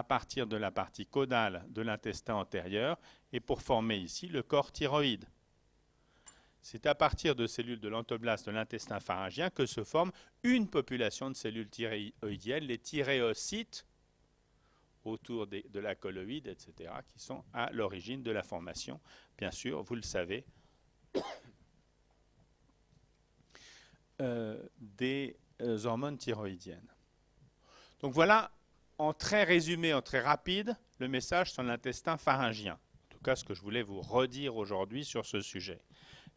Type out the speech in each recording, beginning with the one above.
partir de la partie caudale de l'intestin antérieur et pour former ici le corps thyroïde. C'est à partir de cellules de l'entoblaste de l'intestin pharyngien que se forme une population de cellules thyréoïdiennes, les thyréocytes, autour de la colloïde, etc., qui sont à l'origine de la formation, bien sûr, vous le savez, des hormones thyroïdiennes. Donc voilà, en très résumé, en très rapide, le message sur l'intestin pharyngien. En tout cas, ce que je voulais vous redire aujourd'hui sur ce sujet.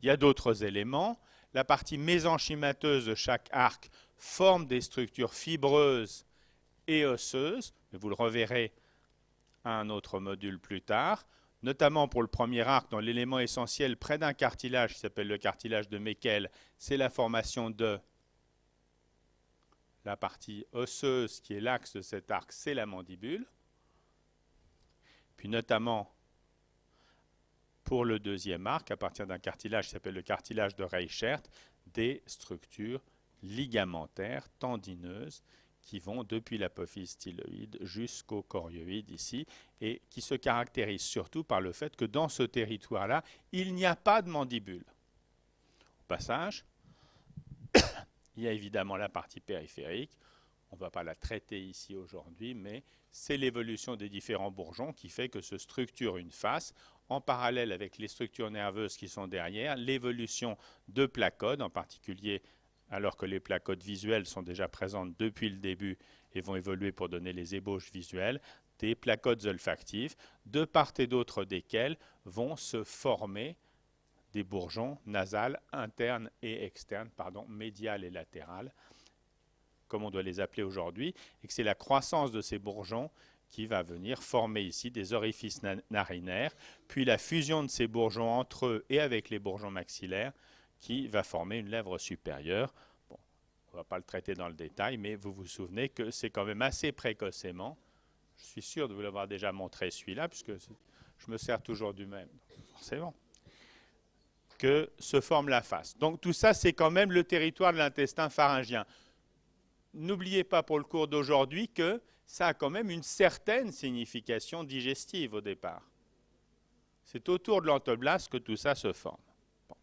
Il y a d'autres éléments. La partie mésenchymateuse de chaque arc forme des structures fibreuses et osseuses, mais vous le reverrez à un autre module plus tard, notamment pour le premier arc, dans l'élément essentiel près d'un cartilage qui s'appelle le cartilage de Meckel, c'est la formation de la partie osseuse qui est l'axe de cet arc, c'est la mandibule. Puis notamment pour le deuxième arc, à partir d'un cartilage qui s'appelle le cartilage de Reichert, des structures ligamentaires, tendineuses, qui vont depuis l'apophyse styloïde jusqu'au chorioïde ici, et qui se caractérisent surtout par le fait que dans ce territoire-là, il n'y a pas de mandibule. Au passage, il y a évidemment la partie périphérique, on ne va pas la traiter ici aujourd'hui, mais c'est l'évolution des différents bourgeons qui fait que se structure une face en parallèle avec les structures nerveuses qui sont derrière, l'évolution de placodes, en particulier alors que les placodes visuelles sont déjà présentes depuis le début et vont évoluer pour donner les ébauches visuelles, des placodes olfactives, de part et d'autre desquelles vont se former des bourgeons nasales internes et externes, médiales et latérales, comme on doit les appeler aujourd'hui, et que c'est la croissance de ces bourgeons qui va venir former ici des orifices narinaires, puis la fusion de ces bourgeons entre eux et avec les bourgeons maxillaires qui va former une lèvre supérieure. Bon, on ne va pas le traiter dans le détail, mais vous vous souvenez que c'est quand même assez précocement, je suis sûr de vous l'avoir déjà montré celui-là, puisque je me sers toujours du même, forcément, que se forme la face. Donc tout ça, c'est quand même le territoire de l'intestin pharyngien. N'oubliez pas pour le cours d'aujourd'hui que ça a quand même une certaine signification digestive au départ. C'est autour de l'entoblaste que tout ça se forme. Bon.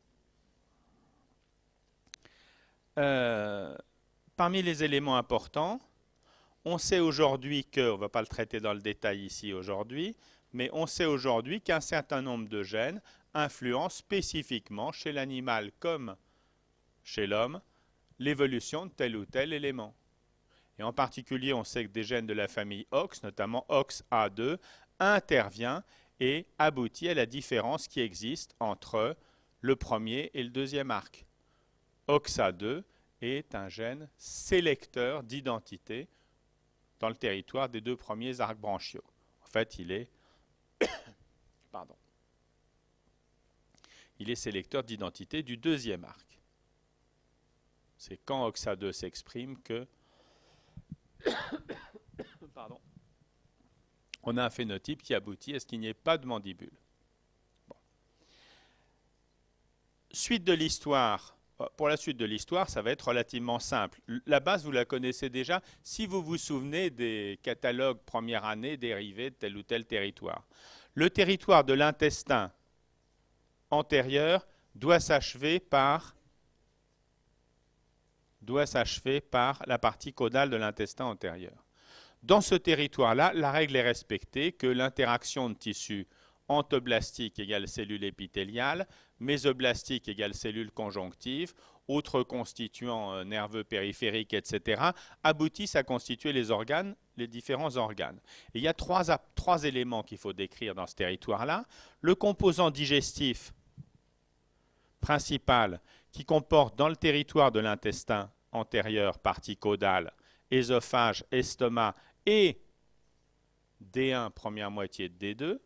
Parmi les éléments importants, on sait aujourd'hui que, on ne va pas le traiter dans le détail ici aujourd'hui, mais on sait aujourd'hui qu'un certain nombre de gènes influencent spécifiquement chez l'animal comme chez l'homme l'évolution de tel ou tel élément. Et en particulier, on sait que des gènes de la famille OX, notamment OXA2, intervient et aboutit à la différence qui existe entre le premier et le deuxième arc. OXA2 est un gène sélecteur d'identité dans le territoire des deux premiers arcs branchiaux. En fait, il est sélecteur d'identité du deuxième arc. C'est quand OXA2 s'exprime que on a un phénotype qui aboutit à ce qu'il n'y ait pas de mandibule. Bon. Suite de l'histoire. Pour la suite de l'histoire, ça va être relativement simple. La base, vous la connaissez déjà si vous vous souvenez des catalogues première année dérivés de tel ou tel territoire. Le territoire de l'intestin antérieur doit s'achever par la partie caudale de l'intestin antérieur. Dans ce territoire-là, la règle est respectée que l'interaction de tissus entoblastique égale cellule épithéliale, mésoblastique égale cellule conjonctive, autres constituants nerveux périphériques, etc., aboutissent à constituer les organes, les différents organes. Et il y a trois éléments qu'il faut décrire dans ce territoire-là. Le composant digestif principal qui comporte dans le territoire de l'intestin antérieur, partie caudale, œsophage, estomac et D1, première moitié de D2.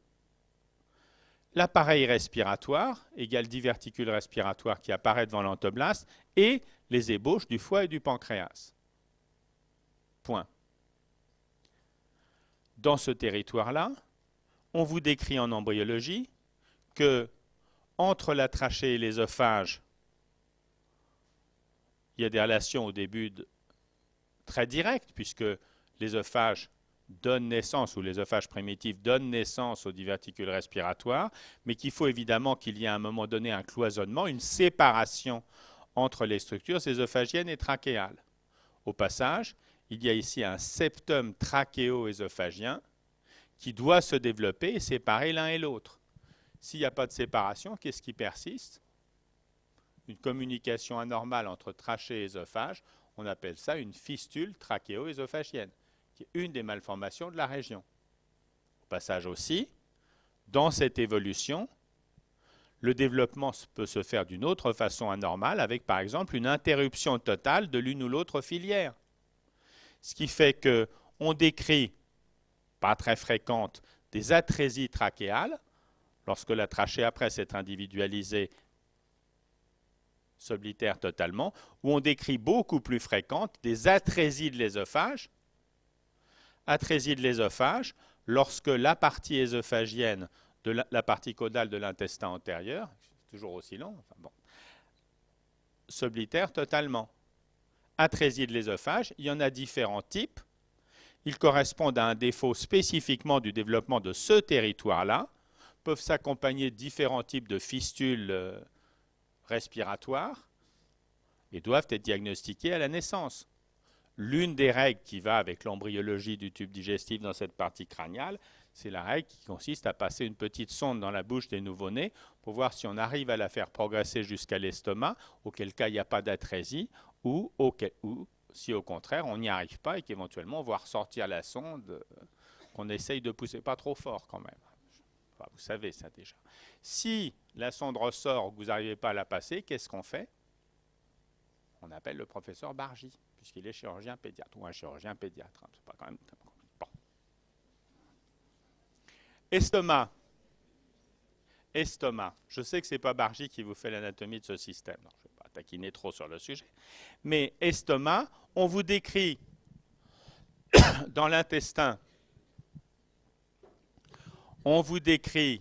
L'appareil respiratoire, égale diverticule respiratoire qui apparaît devant l'entoblaste, et les ébauches du foie et du pancréas. Point. Dans ce territoire-là, on vous décrit en embryologie que entre la trachée et l'œsophage, il y a des relations au début très directes, puisque l'œsophage donne naissance, ou l'œsophage primitif donne naissance aux diverticules respiratoires, mais qu'il faut évidemment qu'il y ait à un moment donné un cloisonnement, une séparation entre les structures œsophagiennes et trachéales. Au passage, il y a ici un septum trachéo-œsophagien qui doit se développer et séparer l'un et l'autre. S'il n'y a pas de séparation, qu'est-ce qui persiste? Une communication anormale entre trachée et œsophage, on appelle ça une fistule trachéo-œsophagienne, qui est une des malformations de la région. Au passage aussi, dans cette évolution, le développement peut se faire d'une autre façon anormale, avec par exemple une interruption totale de l'une ou l'autre filière. Ce qui fait qu'on décrit, pas très fréquente, des atrésies trachéales, lorsque la trachée après s'est individualisée, s'oblitère totalement, où on décrit beaucoup plus fréquentes des atrésies de l'œsophage. Atrésie de l'œsophage, lorsque la partie œsophagienne, la partie caudale de l'intestin antérieur, toujours aussi long, enfin bon, s'oblitère totalement. Atrésie de l'œsophage, il y en a différents types. Ils correspondent à un défaut spécifiquement du développement de ce territoire-là, peuvent s'accompagner de différents types de fistules respiratoires et doivent être diagnostiqués à la naissance. L'une des règles qui va avec l'embryologie du tube digestif dans cette partie crâniale, c'est la règle qui consiste à passer une petite sonde dans la bouche des nouveau-nés pour voir si on arrive à la faire progresser jusqu'à l'estomac, auquel cas il n'y a pas d'atrésie, ou si au contraire on n'y arrive pas et qu'éventuellement on va ressortir la sonde, qu'on essaye de pousser pas trop fort quand même. Enfin, vous savez ça déjà. Si la sonde ressort ou que vous n'arrivez pas à la passer, qu'est-ce qu'on fait? On appelle le professeur Bargy, puisqu'il est chirurgien pédiatre, ou un chirurgien pédiatre. C'est pas quand même... Bon. Estomac. Estomac. Je sais que ce n'est pas Bargy qui vous fait l'anatomie de ce système. Non, je ne vais pas taquiner trop sur le sujet. Mais estomac, on vous décrit dans l'intestin, on vous décrit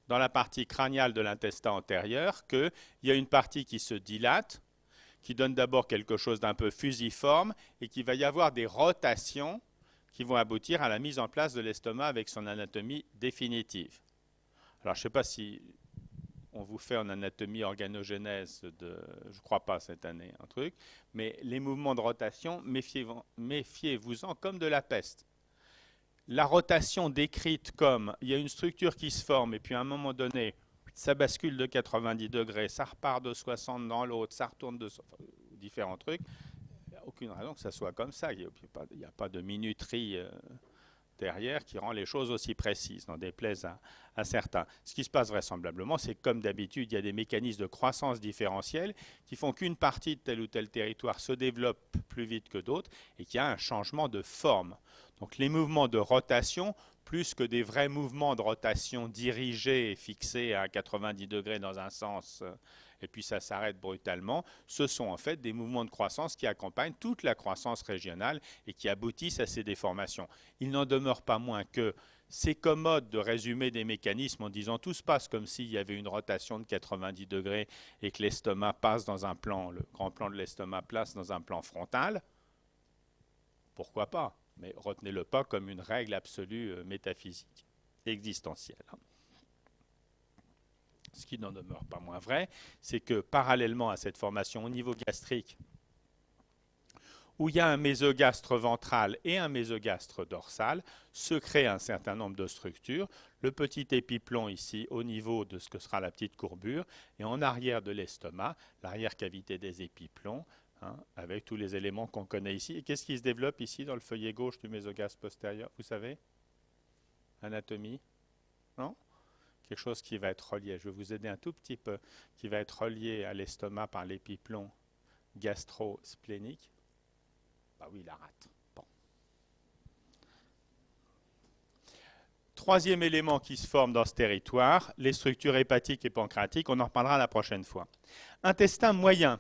dans la partie crâniale de l'intestin antérieur qu'il y a une partie qui se dilate, qui donne d'abord quelque chose d'un peu fusiforme et qu'il va y avoir des rotations qui vont aboutir à la mise en place de l'estomac avec son anatomie définitive. Alors, je ne sais pas si on vous fait en anatomie organogénèse, je ne crois pas cette année, un truc, mais les mouvements de rotation, méfiez-vous-en comme de la peste. La rotation décrite comme il y a une structure qui se forme et puis à un moment donné, ça bascule de 90 degrés, ça repart de 60 dans l'autre, ça retourne de différents trucs. Il n'y a aucune raison que ça soit comme ça. Il n'y a pas de minuterie derrière qui rend les choses aussi précises, n'en déplaise à certains. Ce qui se passe vraisemblablement, c'est que comme d'habitude, il y a des mécanismes de croissance différentielle qui font qu'une partie de tel ou tel territoire se développe plus vite que d'autres et qu'il y a un changement de forme. Donc les mouvements de rotation, plus que des vrais mouvements de rotation dirigés et fixés à 90 degrés dans un sens, et puis ça s'arrête brutalement, ce sont en fait des mouvements de croissance qui accompagnent toute la croissance régionale et qui aboutissent à ces déformations. Il n'en demeure pas moins que c'est commode de résumer des mécanismes en disant tout se passe comme s'il y avait une rotation de 90 degrés et que l'estomac passe dans un plan, le grand plan de l'estomac place dans un plan frontal. Pourquoi pas? Mais retenez-le pas comme une règle absolue métaphysique, existentielle. Ce qui n'en demeure pas moins vrai, c'est que parallèlement à cette formation au niveau gastrique, où il y a un mésogastre ventral et un mésogastre dorsal, se crée un certain nombre de structures. Le petit épiplon ici, au niveau de ce que sera la petite courbure, et en arrière de l'estomac, l'arrière-cavité des épiplons, avec tous les éléments qu'on connaît ici. Et qu'est-ce qui se développe ici dans le feuillet gauche du mésogastre postérieur? Vous savez? Anatomie? Non? Quelque chose qui va être relié, je vais vous aider un tout petit peu, qui va être relié à l'estomac par l'épiplon gastro-splénique. Bah oui, la rate. Bon. Troisième élément qui se forme dans ce territoire, les structures hépatiques et pancréatiques, on en reparlera la prochaine fois. Intestin moyen.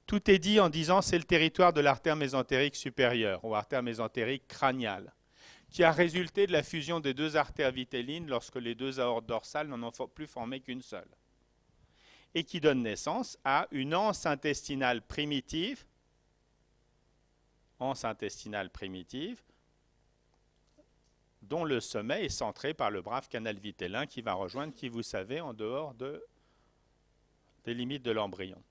Tout est dit en disant c'est le territoire de l'artère mésentérique supérieure ou artère mésentérique crâniale, qui a résulté de la fusion des deux artères vitellines lorsque les deux aortes dorsales n'en ont plus formé qu'une seule, et qui donne naissance à une anse intestinale primitive, dont le sommet est centré par le brave canal vitellin qui va rejoindre, qui vous savez, en dehors des limites de l'embryon.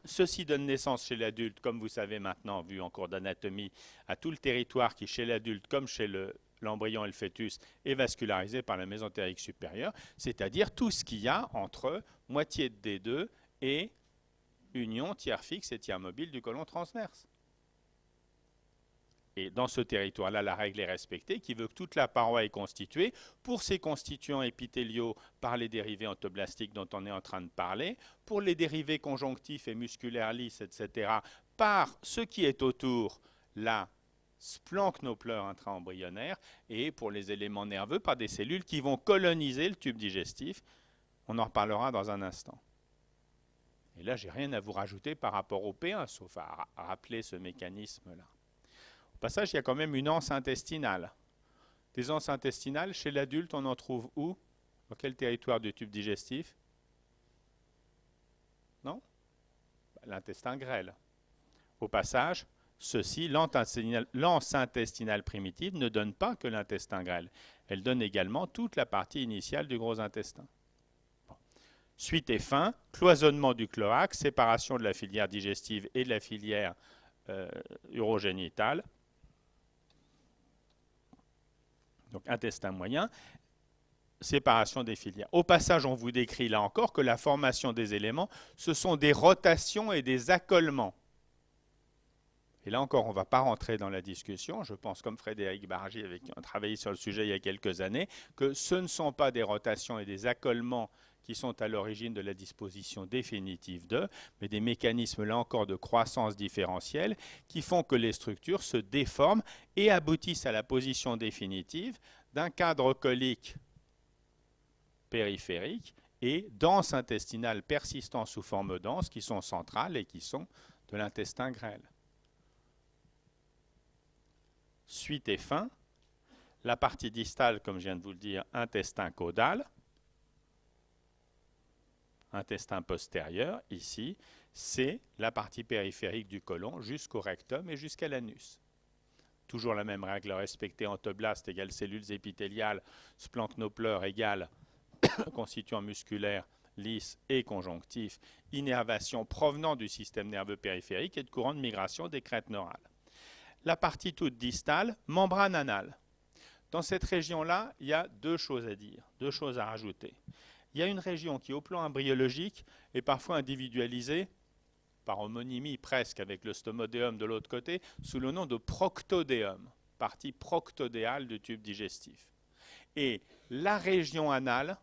Ceci donne naissance chez l'adulte, comme vous savez maintenant, vu en cours d'anatomie, à tout le territoire qui, chez l'adulte, comme chez l'embryon et le fœtus, est vascularisé par la mésentérique supérieure, c'est-à-dire tout ce qu'il y a entre moitié de D2 et union tiers fixe et tiers mobile du côlon transverse. Et dans ce territoire-là, la règle est respectée, qui veut que toute la paroi est constituée pour ses constituants épithéliaux par les dérivés entoblastiques dont on est en train de parler, pour les dérivés conjonctifs et musculaires lisses, etc., par ce qui est autour, la splanchnopleur intra-embryonnaire, et pour les éléments nerveux, par des cellules qui vont coloniser le tube digestif. On en reparlera dans un instant. Et là, je n'ai rien à vous rajouter par rapport au P1, sauf à rappeler ce mécanisme-là. Au passage, il y a quand même une anse intestinale. Des anses intestinales, chez l'adulte, on en trouve où? Dans quel territoire du tube digestif? Non? L'intestin grêle. Au passage, ceci, l'anse intestinale primitive ne donne pas que l'intestin grêle. Elle donne également toute la partie initiale du gros intestin. Bon. Suite et fin, cloisonnement du cloaque, séparation de la filière digestive et de la filière urogénitale. Donc intestin moyen, séparation des filières. Au passage, on vous décrit là encore que la formation des éléments, ce sont des rotations et des accolements. Et là encore, on ne va pas rentrer dans la discussion. Je pense, comme Frédéric Bargy, avec qui on a travaillé sur le sujet il y a quelques années, que ce ne sont pas des rotations et des accolements qui sont à l'origine de la disposition définitive d'eux, mais des mécanismes, là encore, de croissance différentielle qui font que les structures se déforment et aboutissent à la position définitive d'un cadre colique périphérique et d'anses intestinales persistantes sous forme d'anses qui sont centrales et qui sont de l'intestin grêle. Suite et fin, la partie distale, comme je viens de vous le dire, intestin caudal, intestin postérieur, ici, c'est la partie périphérique du côlon jusqu'au rectum et jusqu'à l'anus. Toujours la même règle respectée, entoblaste égale cellules épithéliales, splanchnopleur égale constituant musculaire, lisse et conjonctif, innervation provenant du système nerveux périphérique et de courant de migration des crêtes neurales. La partie toute distale, membrane anale. Dans cette région-là, il y a deux choses à dire, deux choses à rajouter. Il y a une région qui, au plan embryologique, est parfois individualisée, par homonymie presque avec le stomodéum de l'autre côté, sous le nom de proctodéum, partie proctodéale du tube digestif. Et la région anale,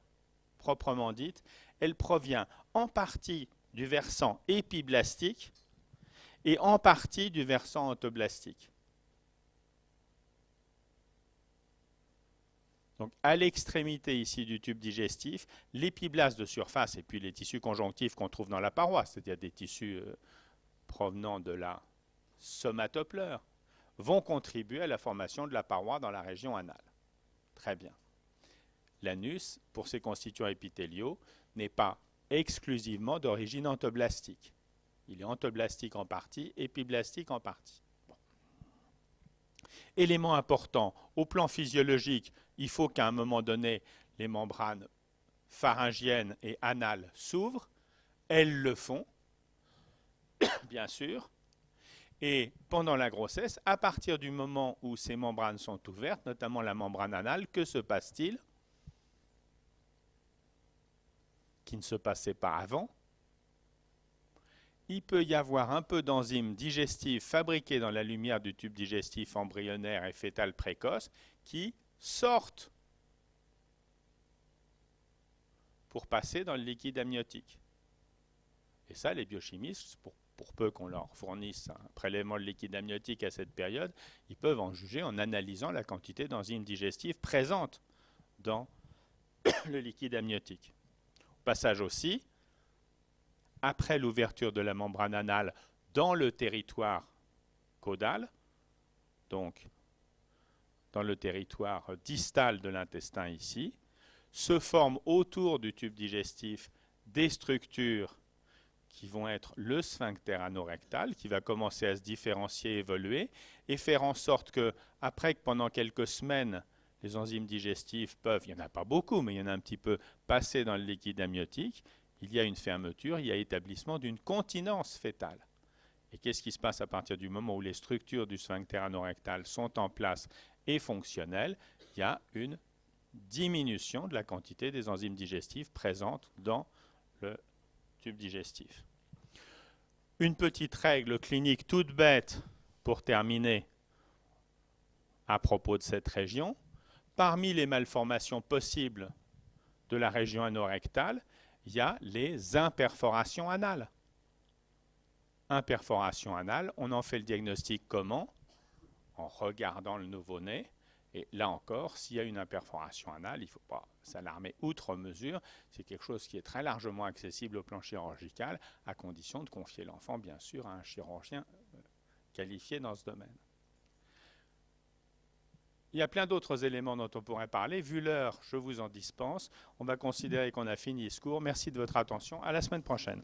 proprement dite, elle provient en partie du versant épiblastique et en partie du versant entoblastique. Donc, à l'extrémité ici du tube digestif, l'épiblaste de surface et puis les tissus conjonctifs qu'on trouve dans la paroi, c'est-à-dire des tissus provenant de la somatopleure, vont contribuer à la formation de la paroi dans la région anale. Très bien. L'anus, pour ses constituants épithéliaux, n'est pas exclusivement d'origine entoblastique. Il est entoblastique en partie, épiblastique en partie. Bon. Élément important, au plan physiologique, il faut qu'à un moment donné, les membranes pharyngiennes et anales s'ouvrent. Elles le font, bien sûr. Et pendant la grossesse, à partir du moment où ces membranes sont ouvertes, notamment la membrane anale, que se passe-t-il? Qui ne se passait pas avant. Il peut y avoir un peu d'enzymes digestives fabriquées dans la lumière du tube digestif embryonnaire et fœtal précoce qui sortent pour passer dans le liquide amniotique. Et ça, les biochimistes, pour peu qu'on leur fournisse un prélèvement de liquide amniotique à cette période, ils peuvent en juger en analysant la quantité d'enzymes digestives présentes dans le liquide amniotique. Au passage aussi, après l'ouverture de la membrane anale dans le territoire caudal, donc dans le territoire distal de l'intestin ici, se forment autour du tube digestif des structures qui vont être le sphincter anorectal, qui va commencer à se différencier, évoluer, et faire en sorte que, après que pendant quelques semaines, les enzymes digestifs peuvent, il n'y en a pas beaucoup, mais il y en a un petit peu, passer dans le liquide amniotique, il y a une fermeture, il y a établissement d'une continence fœtale. Et qu'est-ce qui se passe à partir du moment où les structures du sphincter anorectal sont en place et fonctionnelles? Il y a une diminution de la quantité des enzymes digestives présentes dans le tube digestif. Une petite règle clinique toute bête pour terminer à propos de cette région. Parmi les malformations possibles de la région anorectale, il y a les imperforations anales. Imperforation anale, on en fait le diagnostic comment? En regardant le nouveau-né. Et là encore, s'il y a une imperforation anale, il ne faut pas s'alarmer outre mesure. C'est quelque chose qui est très largement accessible au plan chirurgical, à condition de confier l'enfant, bien sûr, à un chirurgien qualifié dans ce domaine. Il y a plein d'autres éléments dont on pourrait parler. Vu l'heure, je vous en dispense. On va considérer qu'on a fini ce cours. Merci de votre attention. À la semaine prochaine.